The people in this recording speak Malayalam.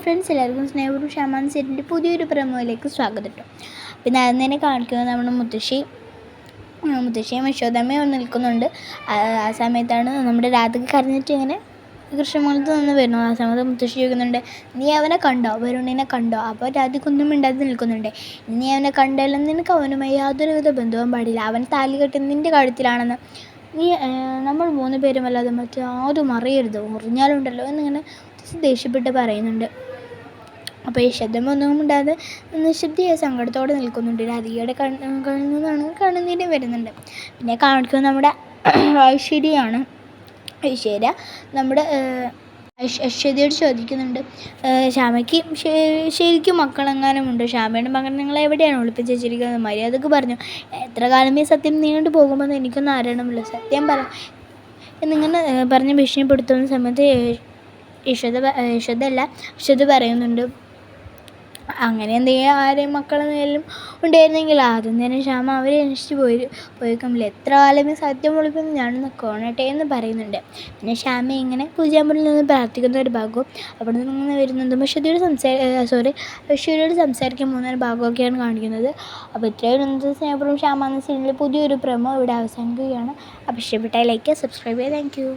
ഫ്രണ്ട്സ്, എല്ലാവർക്കും സ്നേഹപൂർവ്വം ഷാമാൻ സീരിയലിൻ്റെ പുതിയൊരു പ്രമോയിലേക്ക് സ്വാഗതം കേട്ടോ. പിന്നെ അത് തന്നെ കാണിക്കുന്നത് നമ്മുടെ മുത്തശ്ശിയും യശോദമ്മയും നിൽക്കുന്നുണ്ട്. ആ സമയത്താണ് നമ്മുടെ രാധയ്ക്ക് കരഞ്ഞിട്ട് ഇങ്ങനെ കൃഷ്ണമൂലത്ത് നിന്ന് വരുന്നു. ആ സമയത്ത് മുത്തശ്ശി ചോദിക്കുന്നുണ്ട്, നീ അവനെ കണ്ടോ, വരുണിനെ കണ്ടോ? അപ്പോൾ രാധയ്ക്കൊന്നും മിണ്ടാതെ നിൽക്കുന്നുണ്ട്. നീ അവനെ കണ്ടാലും നിനക്ക് അവനുമായി യാതൊരുവിധ ബന്ധവും പാടില്ല. അവൻ താലി കെട്ടി നിൻ്റെ കഴുത്തിലാണെന്ന് നീ നമ്മൾ 3 പേരും അല്ലാതെ മറ്റാരും അറിയരുത്, അറിഞ്ഞാലുണ്ടല്ലോ എന്നിങ്ങനെ ദേഷ്യപ്പെട്ട് പറയുന്നുണ്ട്. അപ്പോൾ യശോദമ്മ ഒന്നും മിണ്ടാതെ നിശബ്ദയായ സങ്കടത്തോടെ നിൽക്കുന്നുണ്ട്. രാധികയുടെ കണ്ണിൽ നിന്നാണ് കണ്ണുനീര് വരുന്നുണ്ട്. പിന്നെ കാണിക്കുന്നത് നമ്മുടെ ഐശ്വര്യയാണ്. ഐശ്വര്യ നമ്മുടെ അശ്വതിയോട് ചോദിക്കുന്നുണ്ട്, ശ്യാമയ്ക്ക് ശരിക്കും മക്കളെങ്ങാനും ഉണ്ട്? ശ്യാമയുടെ മകൻ നിങ്ങളെ എവിടെയാണ് ഒളിപ്പിച്ച് വെച്ചിരിക്കുന്നത്? മര്യാദക്ക് പറഞ്ഞു. എത്ര കാലമേ സത്യം നീണ്ടു പോകുമെന്ന് എനിക്കൊന്നും അറിയണമല്ലോ, സത്യം പറ എന്നിങ്ങനെ പറഞ്ഞ് ഭീഷണിപ്പെടുത്തുന്ന സമയത്ത് യശോദ പറയുന്നുണ്ട്, അങ്ങനെ എന്തെങ്കിലും ആരെയും മക്കളെന്തെങ്കിലും ഉണ്ടായിരുന്നെങ്കിൽ ആദ്യം തന്നെ ശ്യാമ അവരെ അന്വേഷിച്ച് പോയിക്കുമില്ല. എത്ര കാലമേ സത്യം ഒളിപ്പിന്ന് ഞാനൊന്ന് കോണട്ടെ എന്ന് പറയുന്നുണ്ട്. പിന്നെ ശ്യാമ ഇങ്ങനെ പൂജാമുറിയിൽ നിന്ന് പ്രാർത്ഥിക്കുന്ന ഒരു ഭാഗവും അവിടെ നിന്ന് വരുന്നതും ഐശ്വര്യയോട് സംസാരിക്കാൻ പോകുന്ന ഒരു ഭാഗമൊക്കെയാണ് കാണിക്കുന്നത്. അപ്പോൾ ഇത്രയും സ്നേഹപൂർവ്വം ഷാമാൻ സീരിയലിൽ പുതിയൊരു പ്രമോ ഇവിടെ അവസാനിക്കുകയാണ്. അപ്പോൾ ഇഷ്ടപ്പെട്ടാൽ ലൈക്ക്, സബ്സ്ക്രൈബ് ചെയ്യുക. Thank you.